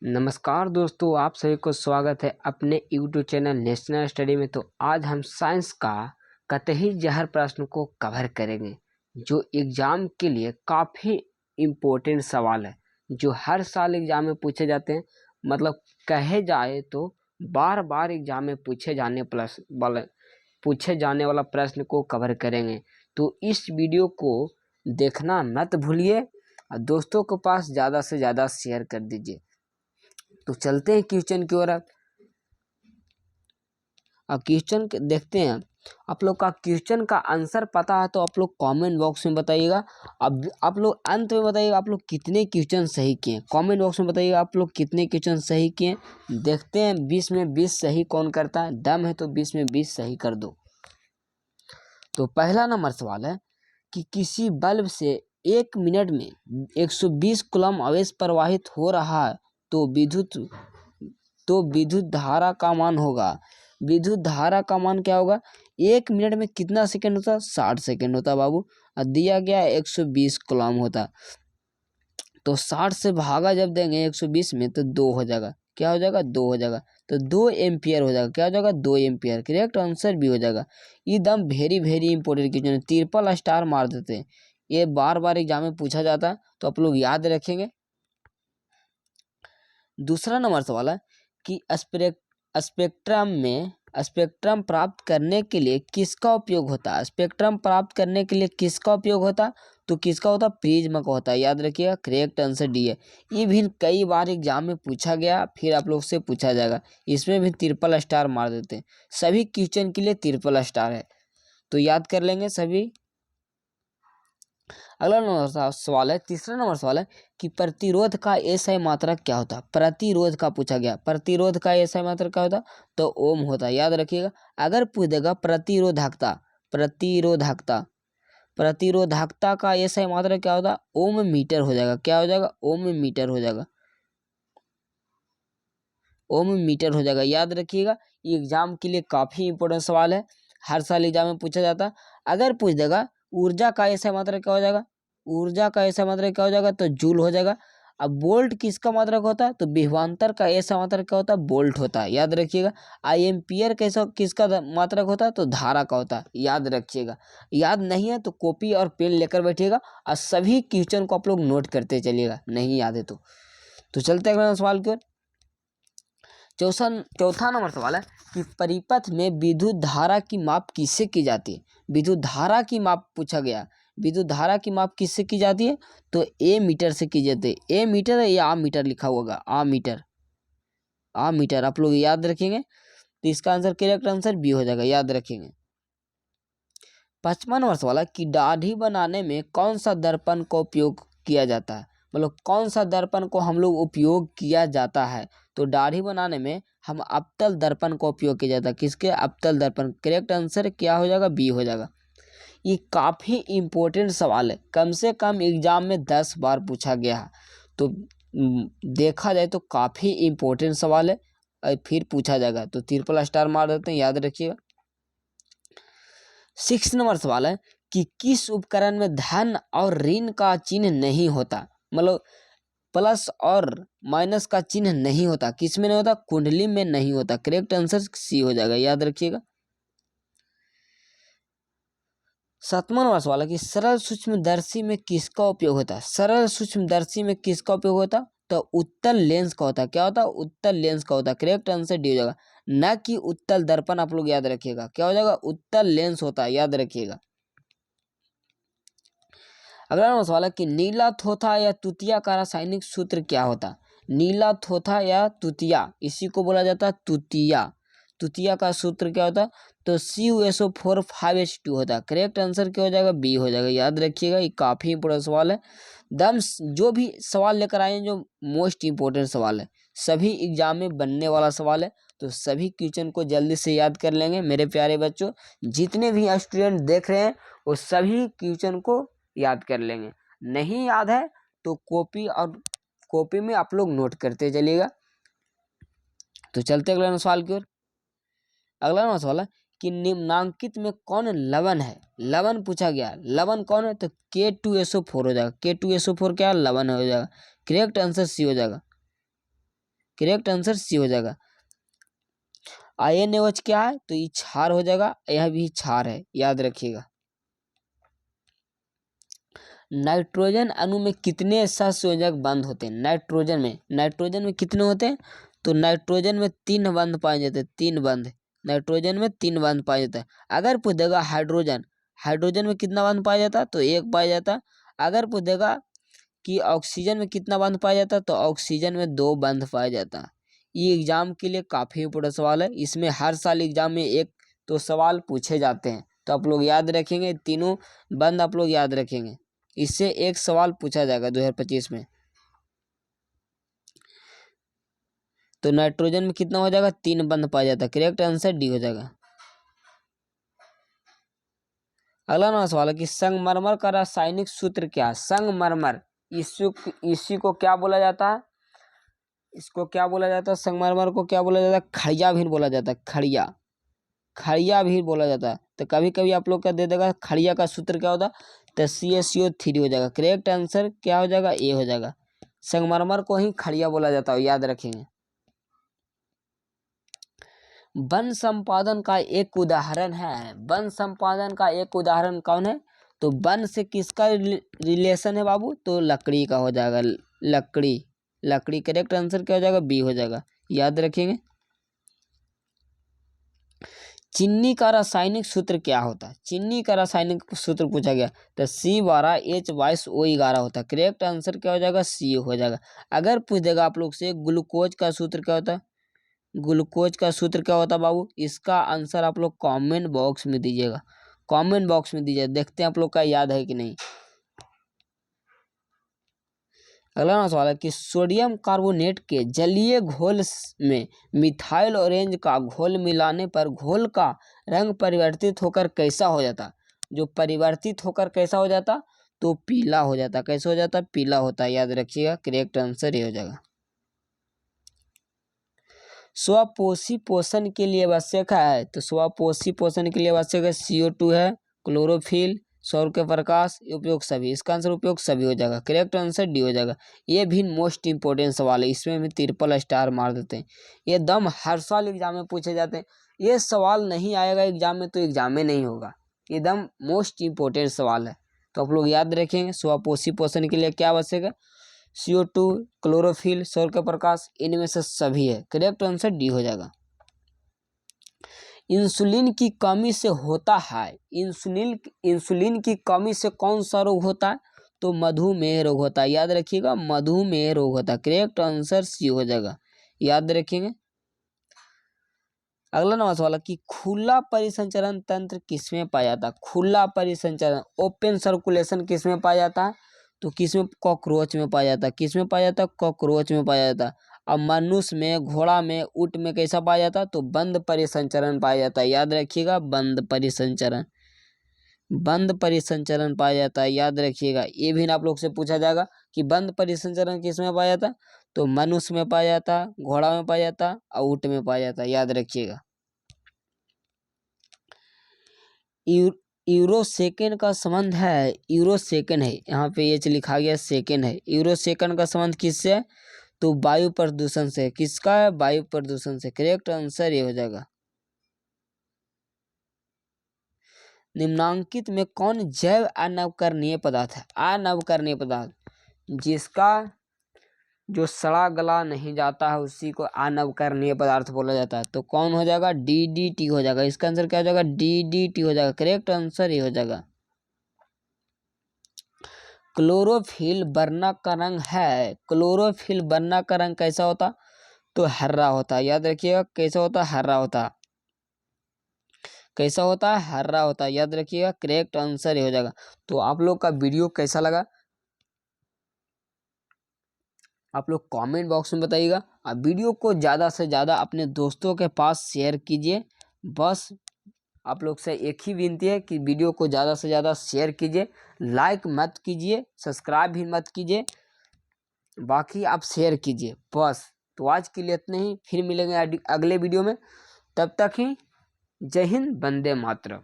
नमस्कार दोस्तों, आप सभी को स्वागत है अपने यूट्यूब चैनल नेशनल स्टडी में। तो आज हम साइंस का कतई जहर प्रश्न को कवर करेंगे, जो एग्जाम के लिए काफ़ी इम्पोर्टेंट सवाल है, जो हर साल एग्जाम में पूछे जाते हैं। मतलब कहे जाए तो बार बार एग्जाम में पूछे जाने वाला प्रश्न को कवर करेंगे। तो इस वीडियो को देखना मत भूलिए और दोस्तों के पास ज़्यादा से ज़्यादा शेयर कर दीजिए। तो चलते हैं क्वेश्चन की ओर। अब क्वेश्चन देखते हैं। आप लोग का क्वेश्चन का आंसर पता है तो आप लोग कमेंट बॉक्स में बताइएगा। अब आप लोग अंत में बताइएगा आप लोग कितने क्वेश्चन सही किए। कमेंट बॉक्स में बताइएगा आप लोग कितने क्वेश्चन सही किए। देखते हैं 20 में 20 सही कौन करता है। दम है तो 20 में 20 सही कर दो। तो पहला नंबर सवाल है कि किसी बल्ब से 1 मिनट में 120 कूलम्ब आवेश प्रवाहित हो रहा है तो विद्युत धारा का मान होगा। विद्युत धारा का मान क्या होगा? 1 मिनट में कितना सेकंड होता? 60 सेकंड होता बाबू। और दिया गया 120 कूलम्ब होता, तो 60 से भागा जब देंगे 120 में तो 2 हो जाएगा। क्या हो जाएगा? 2 हो जाएगा। तो 2 एम्पियर हो जाएगा। क्या हो जाएगा? 2 एम्पियर। करेक्ट आंसर भी हो जाएगा। एकदम very important question, triple star मार देते हैं। ये बार बार एग्जाम में पूछा जाता है, तो आप लोग याद रखेंगे। दूसरा नंबर सवाल है कि स्पेक्ट्रम प्राप्त करने के लिए किसका उपयोग होता है? स्पेक्ट्रम प्राप्त करने के लिए किसका उपयोग होता? तो किसका होता? प्रिज्म का होता है। याद रखिएगा, करेक्ट आंसर डी है। ये भी कई बार एग्जाम में पूछा गया, फिर आप लोग से पूछा जाएगा। इसमें भी ट्रिपल स्टार मार देते हैं। सभी क्वेश्चन के लिए ट्रिपल स्टार है, तो याद कर लेंगे सभी। अगला नंबर सवाल है, तीसरा नंबर सवाल है कि प्रतिरोध का एसआई मात्रक क्या होता है? प्रतिरोध का पूछा गया। प्रतिरोध का एसआई मात्रक क्या होता? तो ओम होता है। याद रखिएगा। अगर पूछ देगा प्रतिरोधकता का एसआई मात्रक क्या होता? ओम मीटर हो जाएगा। क्या हो जाएगा? ओम मीटर हो जाएगा। ओम मीटर हो जाएगा। याद रखिएगा, ये एग्जाम के लिए काफी इंपॉर्टेंट सवाल है, हर साल एग्जाम में पूछा जाता। अगर पूछ देगा ऊर्जा का ऐसा मात्रक क्या हो जाएगा? ऊर्जा का ऐसा मात्रक क्या हो जाएगा? तो जूल हो जाएगा। अब वोल्ट किसका मात्रक होता है? तो विभवांतर का ऐसा मात्रक क्या होता है? वोल्ट होता है। याद रखिएगा। आई एम्पियर कैसा किसका मात्रक होता है? तो धारा का होता है। याद रखिएगा। याद नहीं है तो कॉपी और पेन लेकर बैठिएगा और सभी क्वेश्चन को आप लोग नोट करते चलिएगा, नहीं याद है तो चलते अगला सवाल की ओर। चौथा नंबर सवाल है कि परिपथ में विद्युत धारा की माप किससे की जाती है? विद्युत धारा की माप पूछा गया। विद्युत धारा की माप किससे की जाती है? तो ए मीटर से की जाती है। ए मीटर है या आ मीटर लिखा होगा? आ मीटर आप लोग याद रखेंगे, तो इसका आंसर करेक्ट आंसर बी हो जाएगा। याद रखेंगे। 5वां नंबर सवाल है कि दाढ़ी बनाने में कौन सा दर्पण का उपयोग किया जाता है? मतलब कौन सा दर्पण को हम लोग उपयोग किया जाता है? तो दाढ़ी बनाने में हम अवतल दर्पण का उपयोग किया जाता है। किसके? अवतल दर्पण। करेक्ट आंसर क्या हो जाएगा? बी हो जाएगा। ये काफी इंपॉर्टेंट सवाल है, कम से कम एग्जाम में 10 बार पूछा गया है, तो देखा जाए तो काफी इंपॉर्टेंट सवाल है और फिर पूछा जाएगा, तो ट्रिपल स्टार मार देते हैं। याद रखिएगा। 6 नंबर सवाल है कि किस उपकरण में धन और ऋण का चिन्ह नहीं होता? मतलब प्लस और माइनस का चिन्ह नहीं होता। किस में नहीं होता? कुंडली में नहीं होता। करेक्ट आंसर सी हो जाएगा। याद रखिएगा। 7वां नंबर सवाल है कि सरल सूक्ष्मदर्शी में किसका उपयोग होता है? सरल सूक्ष्मदर्शी में किसका उपयोग होता? तो उत्तल लेंस का होता है। क्या होता है? उत्तल लेंस का होता है। करेक्ट आंसर डी हो जाएगा, न कि उत्तल दर्पण। आप लोग याद रखिएगा। क्या हो जाएगा? उत्तल लेंस होता है। याद रखिएगा। अगला नंबर सवाल है कि नीला थोथा या तुतिया का रासायनिक सूत्र क्या होता है? नीला थोथा या तुतिया, इसी को बोला जाता है तुतिया। तुतिया का सूत्र क्या होता है? तो CuSO4 5H2 होता है। करेक्ट आंसर क्या हो जाएगा? बी हो जाएगा। याद रखिएगा, ये काफी इंपॉर्टेंट सवाल है। दम जो भी सवाल लेकर आए हैं, जो मोस्ट इंपॉर्टेंट सवाल है, सभी एग्जाम में बनने वाला सवाल है, तो सभी क्वेश्चन को जल्दी से याद कर लेंगे मेरे प्यारे बच्चों। जितने भी स्टूडेंट देख रहे हैं वो सभी क्वेश्चन को याद कर लेंगे। नहीं याद है तो कॉपी में आप लोग नोट करते चलिएगा। तो चलते अगला सवाल की ओर। अगला सवाल है कि निम्नांकित में कौन लवण है? लवण पूछा गया। लवण कौन है? तो K2SO4 हो जाएगा। K2SO4 क्या? लवण हो जाएगा। करेक्ट आंसर सी हो जाएगा। करेक्ट आंसर सी हो जाएगा। INOH क्या है, तो ये क्षार हो जाएगा, यह भी क्षार है, याद रखिएगा। नाइट्रोजन अणु में कितने सहसंयोजक बंध होते हैं? नाइट्रोजन में कितने होते हैं? तो नाइट्रोजन में 3 बंध पाए जाते हैं, 3 बंध। नाइट्रोजन में 3 बंध पाया जाता है। अगर पूछ देगा हाइड्रोजन में कितना बंध पाया जाता है, तो 1 पाया जाता है। अगर पूछ देगा कि ऑक्सीजन में कितना बंध पाया जाता है, तो ऑक्सीजन में 2 बंध पाया जाता है। ये एग्जाम के लिए काफी इंपोर्टेंट सवाल है। इसमें हर साल एग्जाम में एक तो सवाल पूछे जाते हैं, तो आप लोग याद रखेंगे, तीनों बंध आप लोग याद रखेंगे। इससे एक सवाल पूछा जाएगा 2025 में। तो नाइट्रोजन में कितना हो जाएगा, 3 बंध पाया जाता है, करेक्ट आंसर डी हो जाएगा। अगला नंबर सवाल है कि संगमरमर का रासायनिक सूत्र क्या है? संगमरमर इसी को क्या बोला जाता है? इसको क्या बोला जाता है? संगमरमर को क्या बोला जाता है? खड़िया भी बोला जाता है, खड़िया भी बोला जाता है। तो कभी कभी आप लोग का दे देगा खड़िया का सूत्र क्या होता है, तो CaCO3 हो जाएगा। करेक्ट आंसर क्या हो जाएगा, ए हो जाएगा। संगमरमर को ही खड़िया बोला जाता है, याद रखेंगे। वन संपादन का एक उदाहरण है, वन संपादन का एक उदाहरण कौन है? तो वन से किसका रिलेशन है बाबू? तो लकड़ी का हो जाएगा, लकड़ी। करेक्ट आंसर क्या हो जाएगा, बी हो जाएगा, याद रखेंगे। चीनी का रासायनिक सूत्र क्या होता है? चीनी का रासायनिक सूत्र पूछा गया, तो C12H22O11 होता है। करेक्ट आंसर क्या हो जाएगा, सी हो जाएगा। अगर पूछ देगा आप लोग से ग्लूकोज का सूत्र क्या होता है, ग्लूकोज का सूत्र क्या होता है बाबू, इसका आंसर आप लोग कमेंट बॉक्स में दीजिएगा, कमेंट बॉक्स में दीजिए, देखते हैं आप लोग का याद है कि नहीं। अगला सवाल है कि सोडियम कार्बोनेट के जलीय घोल में मिथाइल ऑरेंज का घोल मिलाने पर घोल का रंग परिवर्तित होकर कैसा हो जाता? जो परिवर्तित होकर कैसा हो जाता, तो पीला हो जाता। कैसे हो जाता, पीला होता है, याद रखिएगा। करेक्ट आंसर ये हो जाएगा। स्वपोषी पोषण के लिए आवश्यक है, तो स्वपोषी पोषण के लिए आवश्यक है CO2 है, क्लोरोफिल, सौर के प्रकाश, उपयोग सभी। इसका आंसर उपयोग सभी हो जाएगा। करेक्ट आंसर डी हो जाएगा। ये भी मोस्ट इंपोर्टेंट सवाल है, इसमें भी 3 स्टार मार देते हैं। ये दम हर साल एग्जाम में पूछे जाते हैं। ये सवाल नहीं आएगा एग्जाम में तो एग्जाम में नहीं होगा। ये दम मोस्ट इंपोर्टेंट सवाल है, तो आप लोग याद रखेंगे। स्वपोषी पोषण के लिए क्या आवश्यक है? CO2, क्लोरोफिल, सौर का प्रकाश, इनमें से सभी है। करेक्ट आंसर डी हो जाएगा। इंसुलिन की कमी से होता है, इंसुलिन की कमी से कौन सा रोग होता है? तो मधुमेह रोग होता है, याद रखिएगा, मधुमेह रोग होता है। करेक्ट आंसर सी हो जाएगा, याद रखेंगे। अगला नंबर सवाल है कि खुला परिसंचरण तंत्र किसमें पाया जाता है? खुला परिसंचरण, ओपन सर्कुलेशन किसमें पाया जाता है? तो किसमें? कॉकरोच में पाया जाता है। किसमें पाया जाता है? कॉकरोच में पाया जाता है। अब मनुष्य में, घोड़ा में, ऊंट में कैसा पाया जाता है? तो बंद परिसंचरण पाया जाता है, याद रखिएगा। बंद परिसंचरण पाया जाता है, याद रखिएगा। ये भी आप लोग से पूछा जाएगा कि बंद परिसंचरण किसमें पाया जाता है? तो मनुष्य में पाया जाता है, घोड़ा में पाया जाता है और ऊंट में पाया जाता है, याद रखिएगा। यूरो सेकेंड का संबंध है, यूरो सेकेंड है, यहाँ पे ये लिखा गया सेकेंड है। यूरो सेकेंड का संबंध किससे है? तो वायु प्रदूषण से। किसका है? वायु प्रदूषण से। करेक्ट आंसर ये हो जाएगा। निम्नांकित में कौन जैव अनवकरणीय पदार्थ है? अनवकरणीय पदार्थ, जिसका जो सड़ा गला नहीं जाता है उसी को अनवकरणीय पदार्थ बोला जाता है। तो कौन हो जाएगा? DDT हो जाएगा। इसका आंसर क्या हो जाएगा? DDT हो जाएगा। करेक्ट आंसर ये हो जाएगा। क्लोरोफिल वर्णक का रंग है, क्लोरोफिल वर्णक का रंग कैसा होता? तो हरा होता है, याद रखिएगा। कैसा होता? हरा होता। कैसा होता है? हरा होता है, याद रखिएगा। करेक्ट आंसर ये हो जाएगा। तो आप लोग का वीडियो कैसा लगा आप लोग कमेंट बॉक्स में बताइएगा। आप वीडियो को ज़्यादा से ज़्यादा अपने दोस्तों के पास शेयर कीजिए। बस आप लोग से एक ही विनती है कि वीडियो को ज़्यादा से ज़्यादा शेयर कीजिए, लाइक मत कीजिए, सब्सक्राइब भी मत कीजिए, बाकी आप शेयर कीजिए बस। तो आज के लिए इतने ही, फिर मिलेंगे अगले वीडियो में। तब तक ही जय हिंद, वंदे मातरम।